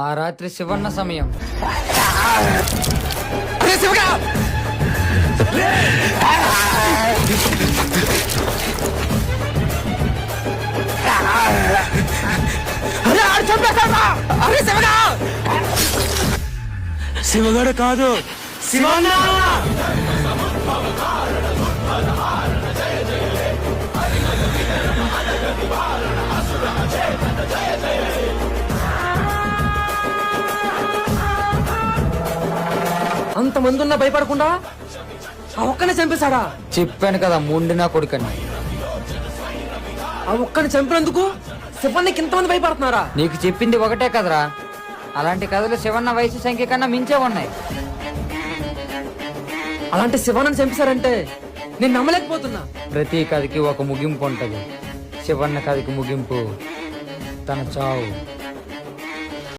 ఆ రాత్రి శివన్న సమయం. శివగాడు కాదు, శివన్న. అంతమంది ఉన్నా భయపడకుండా ఆ ఒక్కనే చంపేశాడా? చెప్పాను కదా ముండినా కొడుకని. ఆ ఒక్కని చంపినందుకు శివన్నకి ఇంతమంది భయపడుతున్నారా? నీకు చెప్పింది ఒకటే కదరా, అలాంటి కథలు శివన్న వయసు సంఖ్య కన్నా మించే ఉన్నాయి. అలాంటి శివన్నని చంపేశారంటే నేను నమ్మలేకపోతున్నా. ప్రతి కథకి ఒక ముగింపు ఉంటది. శివన్న కథకి ముగింపు తన చావు.